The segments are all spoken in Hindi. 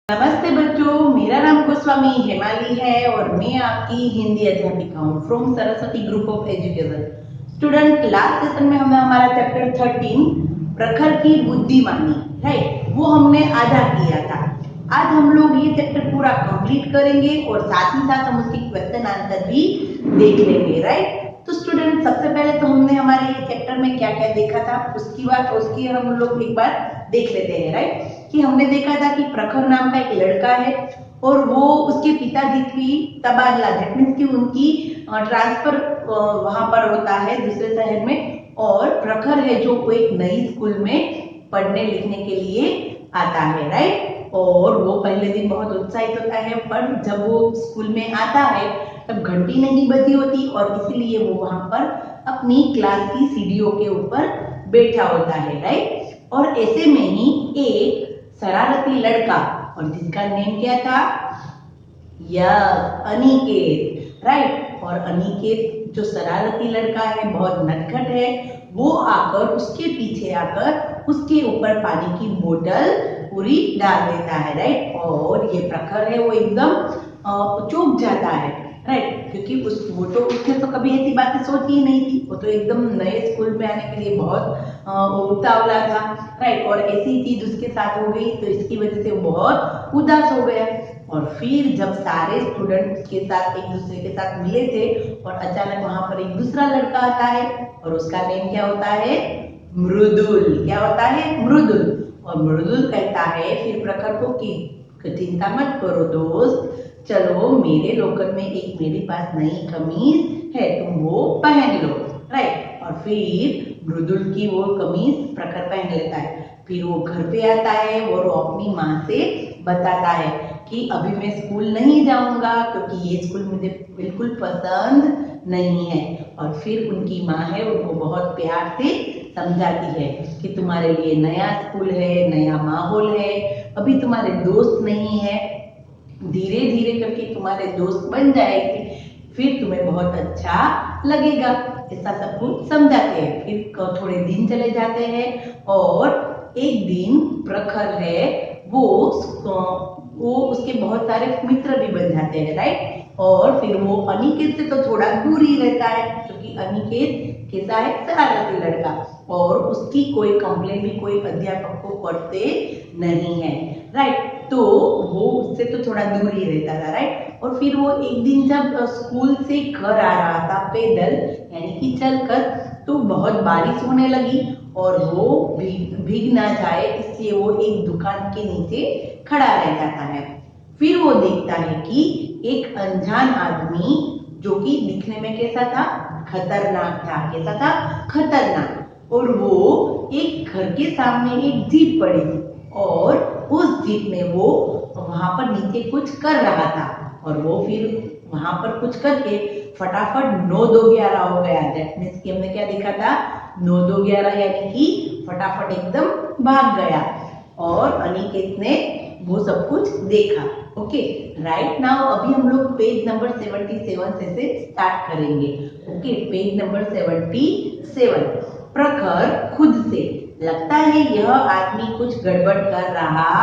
नमस्ते बच्चों, मेरा नाम गोस्वामी हेमाली है और मैं आपकी हिंदी अध्यापिका हूँ from Saraswati group of education. Student, last session में हमने हमारा चैप्टर 13 प्रखर की बुद्धिमानी, राइट, वो हमने आधा किया था। आज हम लोग ये चैप्टर पूरा कंप्लीट करेंगे और साथ ही साथ हम उसकी क्वेश्चन आंसर भी देख लेंगे, राइट। तो स्टूडेंट, सबसे पहले तो हमने हमारे ये चैप्टर में क्या क्या देखा था उसकी हम लोग एक बार देख लेते हैं, राइट। कि हमने देखा था कि प्रखर नाम का एक लड़का है और वो उसके पिताजी की तबादला, दैट मीन्स कि उनकी ट्रांसफर वहां पर होता है दूसरे शहर में, और प्रखर है जो वो एक नई स्कूल में पढ़ने लिखने के लिए आता है, राइट। और वो पहले दिन बहुत उत्साहित होता है, पर जब वो स्कूल में आता है तब घंटी नहीं बजी होती और इसीलिए वो वहां पर अपनी क्लास की सीढ़ियों के ऊपर बैठा होता है, राइट। और ऐसे में ही एक शरारती लड़का, और जिसका नेम क्या था, यस, अनिकेत, राइट। और अनिकेत जो शरारती लड़का है, बहुत नटखट है, वो आकर उसके पीछे आकर उसके ऊपर पानी की बोतल पूरी डाल देता है, राइट। और ये प्रखर है वो एकदम चौंक जाता है, राइट, क्योंकि उसने तो कभी ऐसी बातें सोची ही नहीं थी। वो तो एकदम नए स्कूल में आने के लिए बहुत उतावला था, राइट। और ऐसी चीज उसके साथ हो गई तो इसकी वजह से वो बहुत उदास हो गया। और फिर जब सारे स्टूडेंट के साथ एक दूसरे के साथ मिले थे और अचानक वहां पर एक दूसरा लड़का आता है और उसका नेम क्या होता है, मृदुल। क्या होता है, मृदुल। और मृदुल कहता है फिर प्रखर को कि चिंता मत करो दोस्त, चलो मेरे लॉकर में एक मेरे पास नई कमीज है, तुम वो पहन लो, राइट। और फिर मृदुल की वो कमीज प्रखर पहन लेता है। फिर वो घर पे आता है और वो अपनी माँ से बताता है कि अभी मैं स्कूल नहीं जाऊंगा क्योंकि ये स्कूल मुझे बिल्कुल पसंद नहीं है। और फिर उनकी माँ है उनको बहुत प्यार से समझाती है कि तुम्हारे लिए नया स्कूल है, नया माहौल है, अभी तुम्हारे दोस्त नहीं है, धीरे धीरे करके तुम्हारे दोस्त बन जाएंगे, फिर तुम्हें बहुत अच्छा लगेगा। ऐसा सब कुछ समझाते हैं। फिर थोड़े दिन चले जाते हैं और एक दिन प्रखर है वो उसके बहुत सारे मित्र भी बन जाते हैं, राइट। और फिर वो अनिकेत से तो थोड़ा दूर ही रहता है क्योंकि अनिकेत कैसा है, शरारती लड़का, और उसकी कोई कंप्लेन भी कोई अध्यापक को करते नहीं है, राइट। तो वो उससे तो थोड़ा दूर ही रहता था, राइट। और फिर वो एक दिन जब स्कूल से घर आ रहा था पैदल, यानी कि चलकर, तो बहुत बारिश होने लगी और वो भीग ना जाए इसलिए वो एक दुकान के नीचे खड़ा रह जाता है। फिर वो देखता है कि एक अनजान आदमी, जो कि दिखने में कैसा था, खतरनाक था। कैसा था, खतरनाक। और वो एक घर के सामने एक जीप पड़ी और उस जीप में वो वहां पर नीचे कुछ कर रहा था और वो फिर वहां पर कुछ करके फटाफट 9-2-11 हो गया। दैट मीन्स कि हमने क्या देखा था, 9-2-11, यानी कि फटाफट एकदम भाग गया। और अनिकेत ने वो सब कुछ देखा। ओके, राइट नाउ अभी हम लोग पेज नंबर 77 से स्टार्ट करेंगे। Okay, page number 77। प्रखर खुद से, लगता है यह आदमी कुछ गड़बड़ कर रहा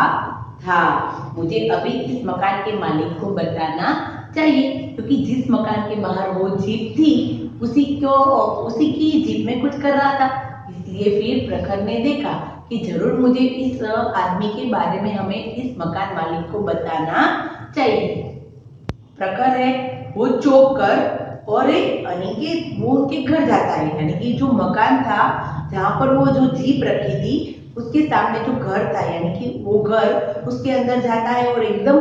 था, मुझे अभी इस मकान के मालिक को बताना चाहिए, क्योंकि जिस मकान के बाहर वो जीप थी उसी की जीप में कुछ कर रहा था। इसलिए फिर प्रखर ने देखा कि जरूर मुझे इस आदमी के बारे में हमें इस मकान मालिक को बताना चाहिए। प्रखर है वो चौंक कर और अनिकेत वो उनके घर जाता है, यानी कि जो मकान था जहां पर वो जो जीप रखी थी उसके सामने जो घर था, यानी कि वो घर, उसके अंदर जाता है और एकदम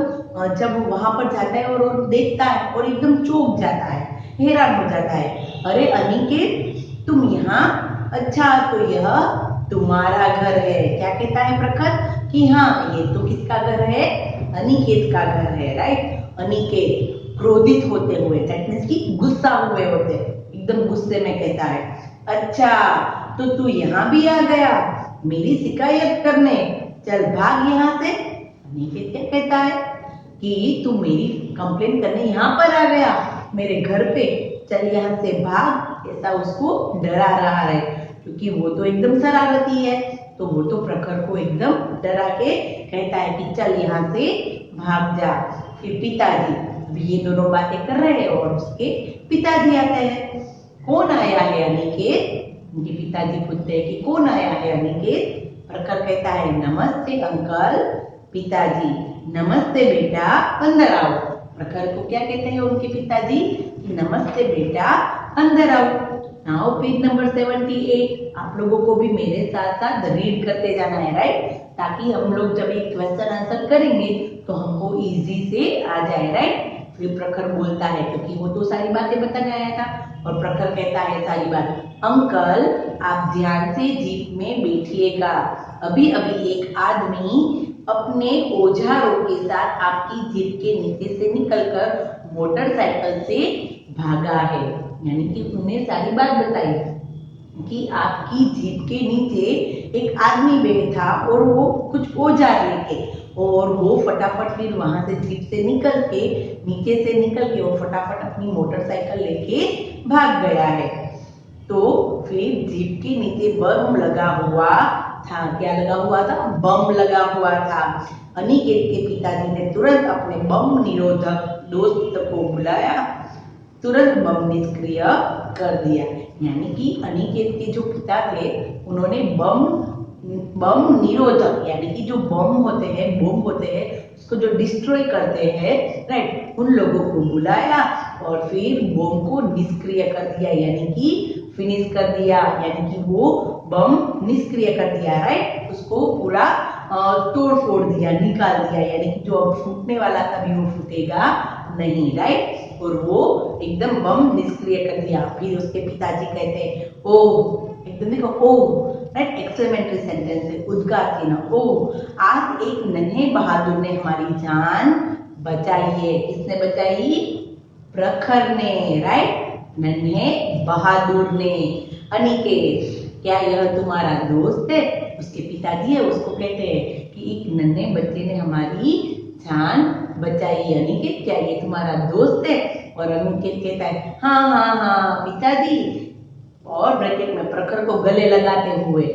जब वहां पर जाता है और वो देखता है और एकदम चौंक जाता है, हैरान हो जाता है। अरे अनिकेत, तुम यहाँ, अच्छा तो यह तुम्हारा घर है। क्या कहता है प्रखर कि हाँ, ये तो किसका घर है, अनिकेत का घर है, राइट। अनिकेत क्रोधित होते हुए, दैट मीन्स कि गुस्सा हुए होते, एकदम गुस्से में कहता है, अच्छा तो तू यहाँ भी आ गया मेरी शिकायत करने, चल भाग यहाँ से। अनिकेत क्या कहता है कि तू मेरी कंप्लेन करने यहाँ पर आ गया मेरे घर पे, चल यहाँ से भाग। ऐसा उसको डरा रहा है क्योंकि वो तो एकदम शरारती है, तो वो तो प्रखर को एकदम डरा के कहता है कि चल यहाँ से भाग जा। फिर पिताजी, अभी ये दोनों बातें कर रहे हैं और उसके पिताजी आते हैं। कौन आया है अनिकेत? उनके पिताजी पूछते हैं कि कौन आया है अनिकेत? प्रखर कहता है नमस्ते अंकल। पिताजी, नमस्ते बेटा, अंदर आओ। प्रखर को क्या कहते हैं उनके पिताजी? नमस्ते बेटा, अंदर आओ। Now page number 78। आप लोगों को भी मेरे साथ साथ रीड करते जाना है, राइट, ताकि हम लोग जब एक क्वेश्चन आंसर करेंगे तो हमको इजी से आ जाए, राइट। फिर प्रखर बोलता है, क्योंकि वो तो सारी बातें बताने आया था, और प्रखर कहता है सारी बात। अंकल, आप ध्यान से जीप में बैठिएगा। अभी अभी एक आदमी अपने औजारों के साथ आपकी जीप के नीचे से निकलकर मोटरसाइकिल से भागा है। यानी कि उन्हें सारी बात बताई कि आपकी जीप के नीचे एक आदमी बैठा और वो कुछ औजार लेके, और वो फटाफट फिर वहां से जीप से निकल के, नीचे से निकल के वो फटाफट अपनी मोटरसाइकिल लेके भाग गया है। तो फिर जीप के नीचे बम लगा हुआ था। क्या लगा हुआ था? बम लगा हुआ था। अनिकेत के पिताजी ने तुरंत अपने बम निरोधक दोस्त को बुलाया, तुरंत बम निष्क्रिय कर दिया। यानी कि अनिकेत के जो पिता थे उन्होंने बम निरोधक, यानी कि जो बम होते हैं, उसको जो डिस्ट्रॉय करते हैं, राइट, उन लोगों को बुलाया और फिर बम को निष्क्रिय कर दिया, यानी कि फिनिश कर दिया, यानी कि वो बम निष्क्रिय कर दिया, राइट, उसको पूरा तोड़ फोड़ दिया, निकाल दिया, यानी कि जो अब फूटने वाला था भी वो फूटेगा नहीं, राइट, और वो एकदम बम निष्क्रिय कर दिया। फिर उसके पिताजी कहते हैं ओ, एकदम देखो ओ, राइट, एक्सक्लेमेटरी सेंटेंस है, उद्गार चिन्ह, ओ, आज एक नन्हे बहादुर ने हमारी जान बचाई है। किसने बचाई? प्रखर ने, राइट, नन्हे बहादुर ने। अनिकेत, क्या यह तुम्हारा दोस्त है? उसके पिताजी है उसको कहते हैं कि एक नन्हे बच्चे ने हमारी जान बचाई। अनिकेत, क्या ये तुम्हारा दोस्त है? और अनिकेत कहता है हाँ हाँ हाँ पिताजी, और ब्रैकेट में प्रखर को गले लगाते हुए,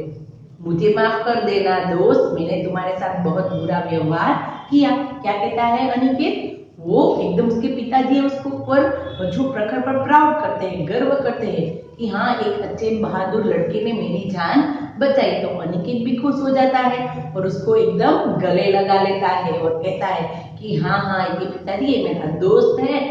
मुझे माफ कर देना दोस्त, मैंने तुम्हारे साथ बहुत बुरा व्यवहार किया। क्या कहता है अनिकेत? वो एकदम, उसके पिताजी है उसको ऊपर, जो प्रखर पर प्राउड करते हैं, गर्व करते हैं कि हाँ, एक अच्छे बहादुर लड़के ने मेरी जान बचाई। तो अनिकेत भी खुश हो जाता है और उसको एकदम गले लगा लेता है और कहता है कि हाँ हाँ ये पिताजी, ये मेरा दोस्त है।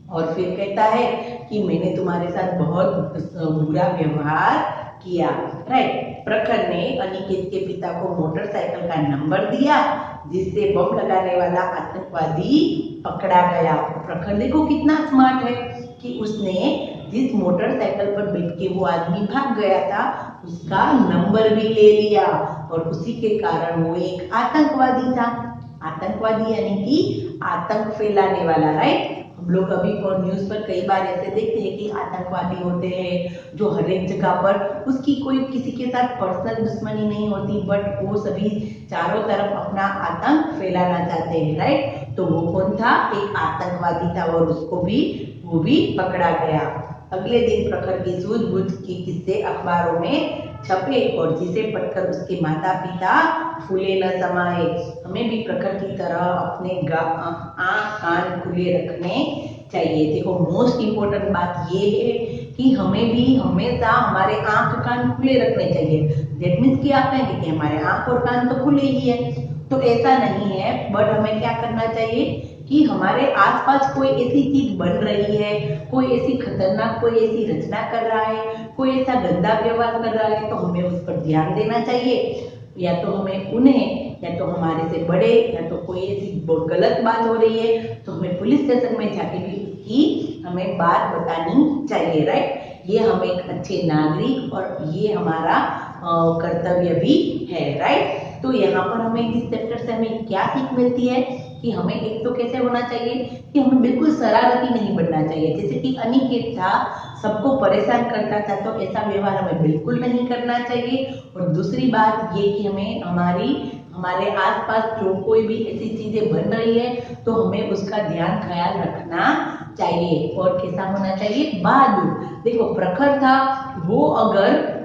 और फिर कहता है कि मैंने तुम्हारे साथ बहुत बुरा व्यवहार किया, राइट। प्रखर ने अनिकेत के पिता को मोटरसाइकिल का नंबर दिया, जिससे बम लगाने वाला आतंकवादी पकड़ा गया। प्रखर देखो कितना स्मार्ट है कि उसने जिस मोटरसाइकिल पर बैठ के वो आदमी भाग गया था उसका नंबर भी ले लिया, और उसी के कारण वो एक आतंकवादी था। आतंकवादी यानी कि आतंक फैलाने वाला, राइट। हम लोग अभी न्यूज़ पर कई बार ऐसे देखते हैं कि आतंकवादी होते हैं जो हर एक जगह पर, उसकी कोई किसी के साथ पर्सनल दुश्मनी नहीं होती, बट वो सभी चारों तरफ अपना आतंक फैलाना चाहते हैं, राइट। तो वो कौन था? एक आतंकवादी था, और उसको भी वो भी पकड़ा गया। अगले दिन प्रखर की सूझबूझ के किस्से अखबारों में छपे, और जिसे पढ़कर उसके माता पिता फूले न समाये। हमें भी प्रखर की तरह अपने आँख कान खुले रखने चाहिए। देखो, मोस्ट इम्पोर्टेंट बात ये है कि हमें भी हमेशा हमारे आँख कान खुले रखने चाहिए। दैट मीन्स कि आप कहेंगे कि हमारे आँख और कान तो खुले ही है, तो ऐसा नहीं है, बट हमें क्या करना चाहिए कि हमारे आसपास कोई ऐसी चीज बन रही है, कोई ऐसी खतरनाक, कोई ऐसी रचना कर रहा है, कोई ऐसा गंदा व्यवहार कर रहा है, तो हमें उस पर ध्यान देना चाहिए। या तो हमें उन्हें, या तो हमारे से बड़े, या तो कोई ऐसी गलत बात हो रही है तो हमें पुलिस स्टेशन में जाके भी उसकी हमें बात बतानी चाहिए, राइट। ये हम एक अच्छे नागरिक और ये हमारा कर्तव्य भी है, राइट। तो यहाँ पर हमें इस चैप्टर से हमें क्या सीख मिलती है कि हमें एक तो कैसे होना चाहिए कि हमें बिल्कुल शरारती नहीं बनना चाहिए। जैसे कि अनिकेत था, सबको परेशान करता था, तो ऐसा व्यवहार हमें बिल्कुल नहीं करना चाहिए। और दूसरी बात ये कि हमें हमारे आसपास जो कोई भी ऐसी चीजें बन रही है तो हमें उसका ध्यान ख्याल रखना चाहिए। और कैसा होना चाहिए? बहादुर। देखो, प्रखर था, वो अगर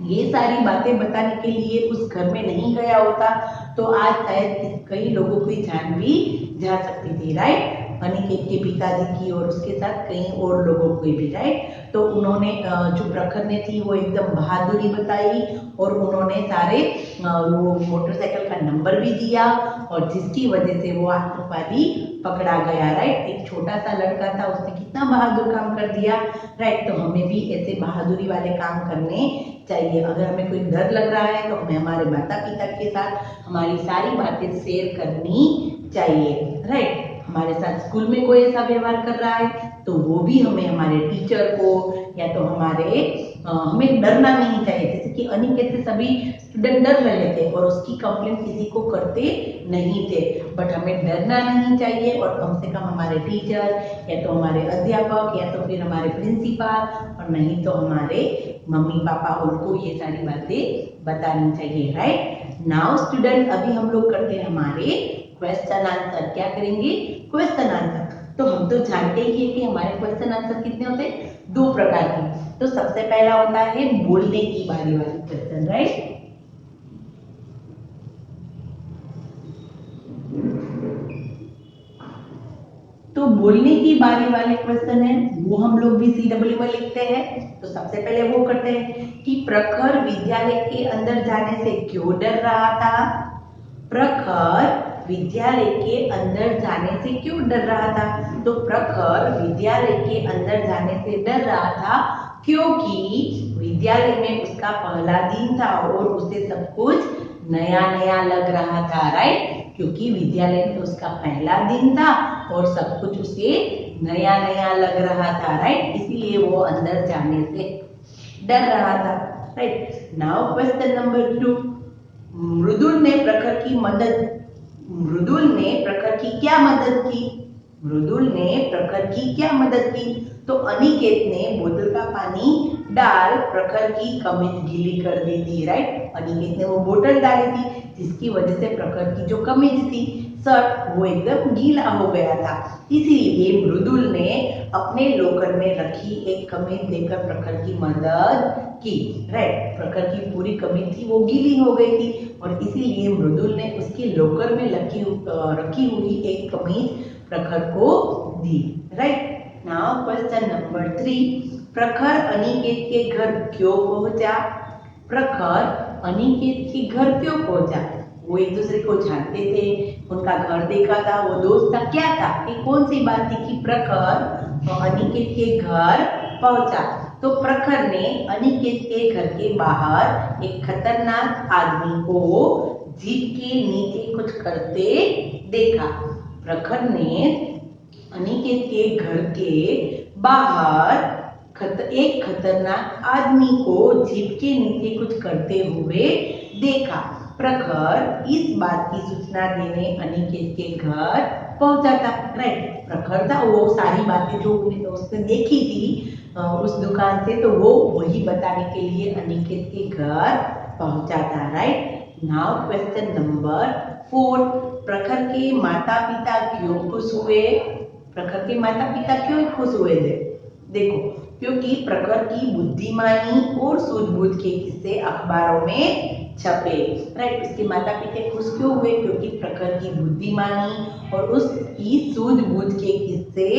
ये सारी बातें बताने के लिए उस घर में नहीं गया होता तो आज शायद कई लोगों की जान भी जा सकती थी, राइट। अनिकेत के पिताजी की और उसके साथ कई और लोगों को भी, राइट। तो उन्होंने जो प्रखर ने थी वो एकदम बहादुरी बताई और उन्होंने सारे वो मोटरसाइकिल का नंबर भी दिया और जिसकी वजह से वो आतंकवादी पकड़ा गया, राइट। एक छोटा सा लड़का था, उसने कितना बहादुर काम कर दिया, राइट। तो हमें भी ऐसे बहादुरी वाले काम करने चाहिए। अगर हमें कोई डर लग रहा है तो हमें हमारे माता पिता के साथ हमारी सारी बातें शेयर करनी चाहिए, राइट। हमारे साथ स्कूल में कोई ऐसा व्यवहार कर रहा है तो वो भी हमें हमारे टीचर को या तो हमें डरना नहीं चाहिए। जैसे कि अनिकेत से सभी स्टूडेंट डर रहे थे और उसकी कंप्लेंट किसी को करते नहीं थे, बट हमें डरना नहीं चाहिए और कम से कम हमारे टीचर या तो हमारे अध्यापक या तो फिर हमारे प्रिंसिपल और नहीं तो हमारे मम्मी पापा, उनको ये सारी बातें बतानी चाहिए, राइट। नाउ स्टूडेंट, अभी हम लोग करते हैं हमारे क्वेश्चन आंसर। क्या करेंगे? Question answer. तो हम तो जानते ही हैं कि हमारे क्वेश्चन आंसर कितने होते हैं? 2 प्रकार के। तो सबसे पहला होता है बोलने की बारी वाली क्वेश्चन, राइट। तो बोलने की बारी वाले क्वेश्चन है वो हम लोग भी CW में लिखते हैं। तो सबसे पहले वो करते हैं कि प्रखर विद्यालय के अंदर जाने से क्यों डर रहा था। प्रखर विद्यालय के अंदर जाने से क्यों डर रहा था? तो प्रखर विद्यालय के अंदर जाने से डर रहा था क्योंकि विद्यालय में उसका पहला दिन था और उसे सब कुछ नया नया लग रहा था, राइट। क्योंकि विद्यालय में उसका पहला दिन था और सब कुछ उसे नया नया लग रहा था, राइट। इसलिए वो अंदर जाने से डर रहा था, राइट। Now question number 2। मृदुल ने प्रखर की क्या मदद की? मृदुल ने प्रखर की क्या मदद की? तो अनिकेत ने बोतल का पानी डाल प्रखर की कमीज गीली कर दी थी, राइट। अनिकेत ने वो बोतल डाली थी जिसकी वजह से प्रखर की जो कमीज थी, शर्ट, वो एकदम गीला हो गया था। इसीलिए मृदुल ने अपने लॉकर में रखी एक कमीज देकर प्रखर की मदद की, राइट। प्रखर की पूरी कमीज थी वो गीली हो गई थी और इसीलिए मृदुल ने उसके लॉकर में रखी हुई एक कमीज प्रखर को दी, राइट। Now question number 3। प्रखर अनिकेत के घर क्यों पहुंचा? प्रखर अनिकेत के घर क्यों पहुंचा? वो एक दूसरे को जानते थे, उनका घर देखा था, वो दोस्त था, क्या था? ये कौन सी बात थी कि प्रखर अनिकेत के घर पहुंचा? तो प्रखर ने अनिकेत के घर के बाहर एक खतरनाक आदमी को जीप के नीचे कुछ करते देखा। प्रखर ने अनिकेत के घर के बाहर एक खतरनाक आदमी को जीप के नीचे कुछ करते हुए देखा। प्रखर इस बात की सूचना देने अनिकेत के घर पहुंचा था, राइट। प्रखर था, वो सारी बातें जो उसने देखी थी उस दुकान से, तो वो वही बताने के लिए अनिकेत के घर पहुंचा था, राइट। Now question number 4। प्रखर के माता पिता क्यों खुश हुए? प्रखर के माता पिता क्यों खुश हुए थे? देखो, क्योंकि प्रखर की बुद्धिमानी और सूझबूझ के किस्से अखबारों में छपे, राइट। उसके माता पिता खुश क्यों हुए? क्योंकि प्रखर की बुद्धिमानी और उसकी सूझबूझ के किस्से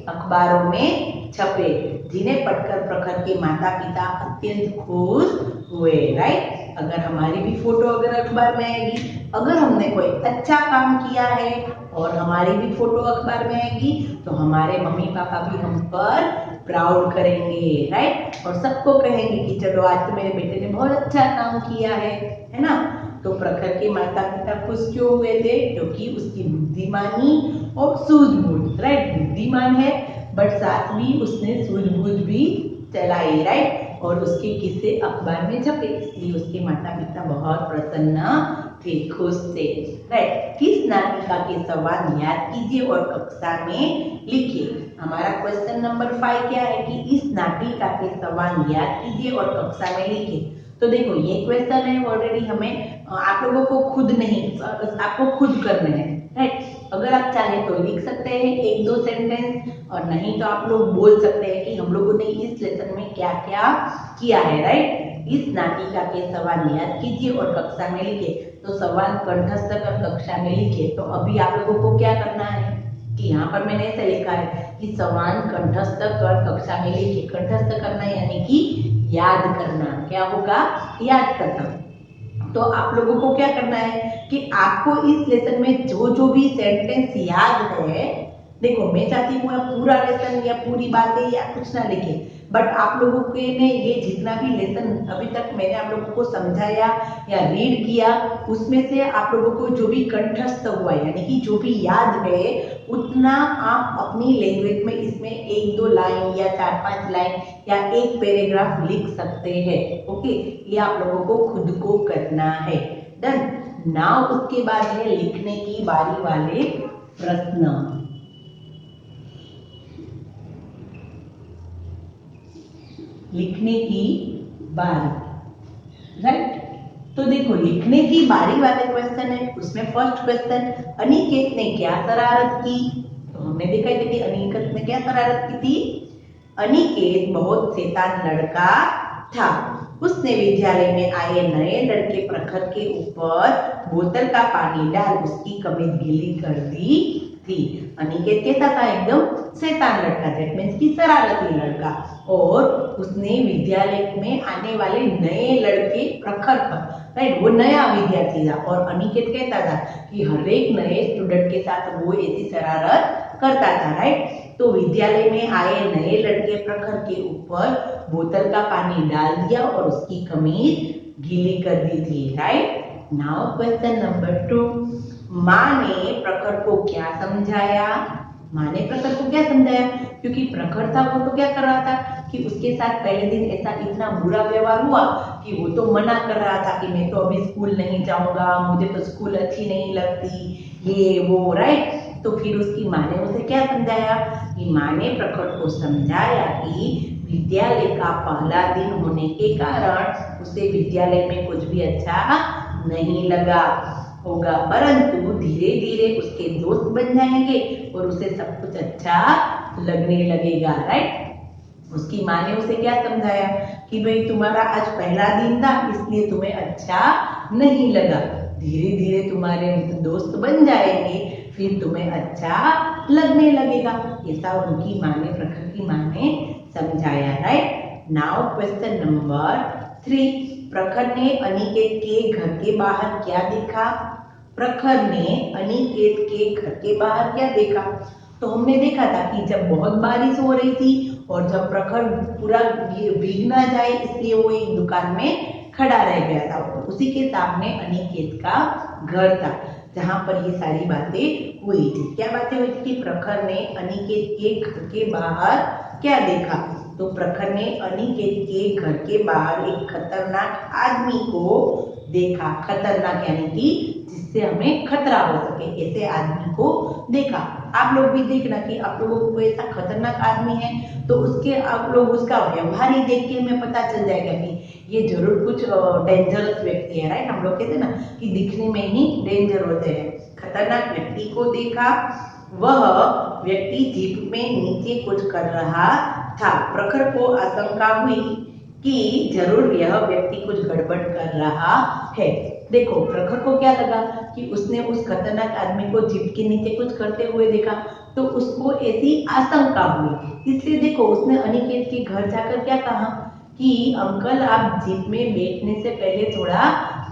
अखबारों में छपे, जिन्हें पढ़कर प्रखर के माता पिता अत्यंत खुश हुए, राइट। अगर हमारी भी फोटो अगर अखबार में आएगी, अगर हमने कोई अच्छा काम किया है और हमारी भी फोटो अखबार में आएगी तो हमारे मम्मी पापा भी हम पर प्राउड करेंगे, राइट। और सबको कहेंगे कि चलो आज तो मेरे बेटे ने बहुत अच्छा काम किया है ना। तो प्रखर के माता पिता खुश क्यों हुए थे? क्योंकि उसकी बुद्धिमानी और सूझबूझ, राइट। बुद्धिमान है बट साथ भी उसने सूझबूझ भी चलाई, राइट। और उसके किस्से अखबार में छपे, इसलिए उसके माता पिता बहुत प्रसन्न थे, खुश थे, राइट। किस नाटिका के सवाल याद कीजिए और कक्षा में लिखिए। हमारा क्वेश्चन नंबर 5 क्या है कि इस नाटिका के सवाल याद कीजिए और कक्षा में लिखिए। तो देखो, ये क्वेश्चन है ऑलरेडी हमें आप लोगों को खुद नहीं, आपको खुद करने हैं, राइट। अगर आप चाहें तो लिख सकते हैं 1-2 सेंटेंस और नहीं तो आप लोग बोल सकते हैं कि हम लोगों ने इस लेसन में क्या क्या किया है, राइट। इस नाटिका के सवाल याद कीजिए और कक्षा में लिखिए। तो सवाल कंठस्थ कर कक्षा में लिखिए। तो अभी आप लोगों को क्या करना है कि यहाँ पर मैंने ऐसा लिखा है कि सवाल कंठस्थ कर कक्षा में लिखिए। कंठस्थ करना यानी कि याद करना। क्या होगा? याद करना। तो आप लोगों को क्या करना है कि आपको इस लेसन में जो जो भी सेंटेंस याद है, देखो मैं चाहती हूँ आप पूरा लेसन या पूरी बातें या कुछ ना लिखे, बट आप लोगों के ने ये जितना भी लेसन अभी तक मैंने आप लोगों को समझाया या रीड किया, उसमें से आप लोगों को जो भी कंठस्थ हुआ यानी कि जो भी याद है उतना आप अपनी लैंग्वेज में इसमें 1-2 लाइन या 4-5 लाइन या एक पैराग्राफ लिख सकते हैं। ओके, ये आप लोगों को खुद को करना है। डन। नाउ उसके बाद है लिखने की बारी वाले प्रश्न। लिखने की बारी, राइट। तो देखो लिखने की बारी वाले क्वेश्चन है, उसमें फर्स्ट क्वेश्चन, अनिकेत ने क्या शरारत की? तो हमने देखा है कि अनिकेत ने क्या शरारत की थी? अनिकेत बहुत शैतान लड़का था। उसने विद्यालय में आए नए लड़के प्रखर के ऊपर बोतल का पानी डाल उसकी कमीज गीली कर दी थी। अनिकेत कैसा था? एकदम शैतान लड़का, दैट मीन्स की शरारती लड़का। और उसने विद्यालय में आने वाले नए लड़के प्रखर पर, राइट, वो नया विद्यार्थी था और अनिकेत कहता था कि हर एक नए स्टूडेंट के साथ वो ऐसी शरारत करता था, राइट। तो विद्यालय में आए नए लड़के प्रखर के ऊपर बोतल का पानी डाल दिया और उसकी कमीज गीली कर दी थी, राइट। नाउ क्वेश्चन नंबर 2, माँ ने प्रखर को क्या समझाया? माँ ने प्रखर को क्या समझाया? क्योंकि प्रखर था वो तो क्या कर रहा था कि उसके साथ पहले दिन ऐसा इतना बुरा व्यवहार हुआ कि वो तो मना कर रहा था कि मैं तो अभी स्कूल नहीं जाऊंगा, मुझे तो स्कूल अच्छी नहीं लगती, ये वो, राइट। तो फिर उसकी माँ ने उसे क्या समझाया कि माँ ने प्रखर को समझाया कि विद्यालय का पहला दिन होने के कारण उसे विद्यालय में कुछ भी अच्छा नहीं लगा होगा, परंतु धीरे धीरे उसके दोस्त बन जाएंगे और उसे सब कुछ अच्छा लगने लगेगा, राइट। उसकी माँ ने उसे क्या समझाया कि भाई तुम्हारा आज पहला दिन था इसलिए तुम्हें अच्छा नहीं लगा, धीरे धीरे तुम्हारे दोस्त बन जाएंगे फिर तुम्हें अच्छा लगने लगेगा। ऐसा उनकी माँ ने, प्रखर की माँ ने समझाया, राइट। नाउ क्वेश्चन नंबर 3, प्रखर ने अनिकेत के घर के बाहर क्या देखा? प्रखर ने अनिकेत के घर के बाहर क्या देखा? तो हमने देखा था कि जब बहुत बारिश हो रही थी और जब प्रखर पूरा भीग ना जाए इसलिए वो एक दुकान में खड़ा रह गया था, उसी के सामने अनिकेत का घर था जहां पर ये सारी बातें हुई थी। क्या बातें हुई थी कि प्रखर ने अनिकेत के घर के बाहर क्या देखा? तो प्रखर ने अनिकेत के घर के बाहर एक खतरनाक आदमी को देखा। खतरनाक यानी कि जिससे हमें खतरा हो सके, ऐसे आदमी को देखा। आप लोग भी देखना कि आप लोगों को ऐसा खतरनाक आदमी है तो उसके आप लोग उसका व्यवहार ही देख के हमें पता चल जाएगा कि ये जरूर कुछ डेंजरस व्यक्ति है, राइट। हम लोग कहते हैं ना कि दिखने में ही डेंजर होते हैं। खतरनाक व्यक्ति को देखा, वह व्यक्ति जीप में नीचे कुछ कर रहा था। प्रखर को आशंका हुई कि जरूर यह व्यक्ति कुछ गड़बड़ कर रहा है। देखो प्रखर को क्या लगा कि उसने उस खतरनाक आदमी को जीप के नीचे कुछ करते हुए देखा, तो उसको ऐसी आशंका हुई, इसलिए देखो उसने अनिकेत के घर जाकर क्या कहा कि अंकल आप जीप में बैठने से पहले थोड़ा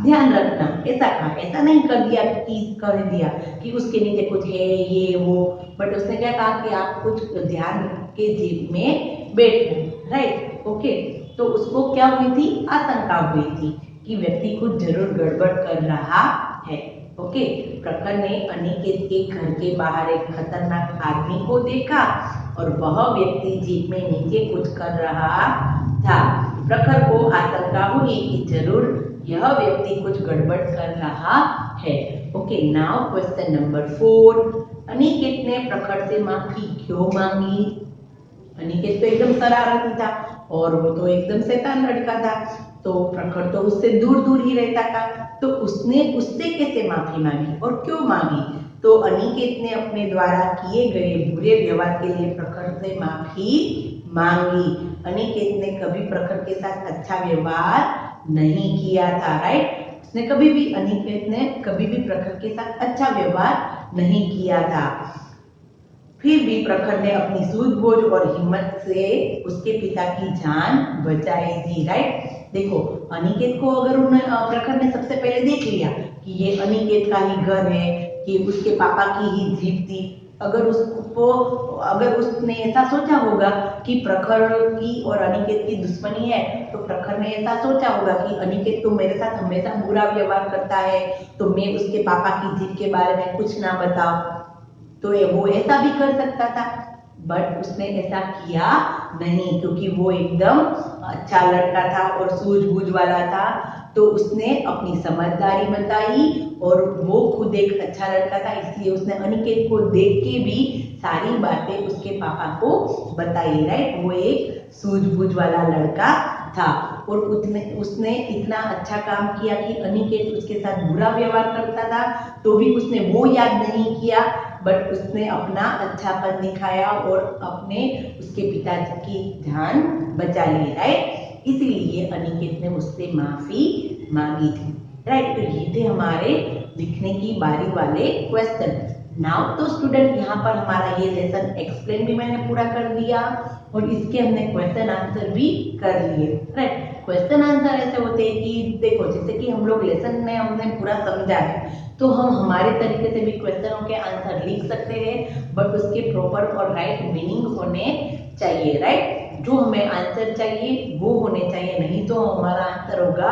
ध्यान रखना, ऐसा कहा। ऐसा नहीं कर दिया कि उसके नीचे कुछ है ये वो, बट उसने क्या कहा कि आप कुछ ध्यान रख के जीप में बैठना, राइट। ओके, तो उसको क्या हुई थी? आशंका हुई थी कि व्यक्ति कुछ जरूर गड़बड़ कर रहा है। ओके, प्रखर ने अनिकेत के घर के बाहर एक खतरनाक आदमी को देखा और वह व्यक्ति जीप में नीचे कुछ कर रहा था। प्रखर को आशंका हुई कि जरूर यह व्यक्ति कुछ गड़बड़ कर रहा है। Okay, now question number 4, Aniket ने प्रखर से माफी क्यों मांगी? अनिकेत तो एकदम शरारती था और वो तो एकदम शैतान लड़का था, तो प्रखर तो उससे दूर दूर ही रहता था, तो उसने उससे कैसे माफी मांगी और क्यों मांगी? तो अनिकेत ने अपने द्वारा किए गए बुरे व्यवहार के लिए प्रखर से माफी मांगी। अनिकेत ने कभी प्रखर के साथ अच्छा व्यवहार नहीं किया था, राइट। उसने कभी भी, अनिकेत ने कभी भी प्रखर के साथ अच्छा व्यवहार नहीं किया था। फिर भी प्रखर ने अपनी सूझबूझ और हिम्मत से उसके पिता की जान बचाई थी, राइट। देखो, अनिकेत को अगर प्रखर ने सबसे पहले देख लिया कि ये अनिकेत का ही घर है, कि उसके पापा की ही जीप थी, अगर उसने ऐसा सोचा होगा कि प्रखर की और अनिकेत की दुश्मनी है, तो प्रखर ने ऐसा सोचा होगा कि अनिकेत तो मेरे साथ हमेशा बुरा व्यवहार करता है, तो मैं उसके पापा की जीत के बारे में कुछ ना बताऊं, तो वो ऐसा भी कर सकता था। बट उसने ऐसा किया नहीं, क्योंकि वो एकदम अच्छा लड़का था और सूझबूझ वाला था। तो उसने अपनी समझदारी बताई, और वो खुद एक अच्छा लड़का था, इसलिए उसने अनिकेत को देख के भी सारी बातें उसके पापा को बताई, राइट। वो एक सूझबूझ वाला लड़का था, और उसने इतना अच्छा काम किया कि अनिकेत उसके साथ बुरा व्यवहार करता था तो भी उसने वो याद नहीं किया, बट उसने अपना अच्छापन दिखाया और अपने उसके पिताजी की जान बचा ली, राइट। इसीलिए अनिकेत ने उससे माफी मांगी थी, राइट। तो ये थे हमारे लिखने की बारी वाले क्वेश्चन। नाउ तो स्टूडेंट, यहाँ पर हमारा ये लेसन एक्सप्लेन भी मैंने पूरा कर दिया, और इसके हमने क्वेश्चन आंसर भी कर लिए, राइट। क्वेश्चन आंसर ऐसे होते हैं कि देखो, जैसे कि हम लोग लेसन में हमने पूरा समझा है, तो हम हमारे तरीके से भी क्वेश्चनों के आंसर लिख सकते हैं, बट उसके प्रॉपर और राइट मीनिंग होने चाहिए, राइट। जो हमें आंसर चाहिए वो होने चाहिए, नहीं तो हमारा आंसर होगा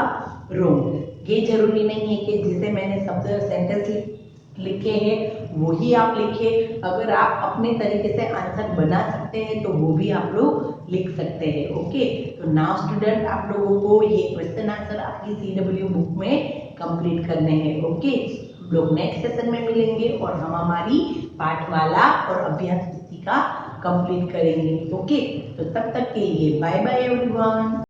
रॉन्ग। ये जरूरी नहीं है कि जिसे मैंने शब्द सेंटेंस लिखे हैं वही आप लिखे। अगर आप अपने तरीके से आंसर बना सकते हैं तो वो भी आप लोग लिख सकते हैं, ओके। तो नाउ स्टूडेंट, आप लोगों को ये क्वेश्चन आंसर आपकी CW बुक में कंप्लीट करने हैं, ओके। हम लोग नेक्स्ट सेशन में मिलेंगे और हम हमारी पाठमाला और अभ्यास पुस्तिका कंप्लीट करेंगे, ओके। तो तब तक के लिए बाय बाय एवरीवन।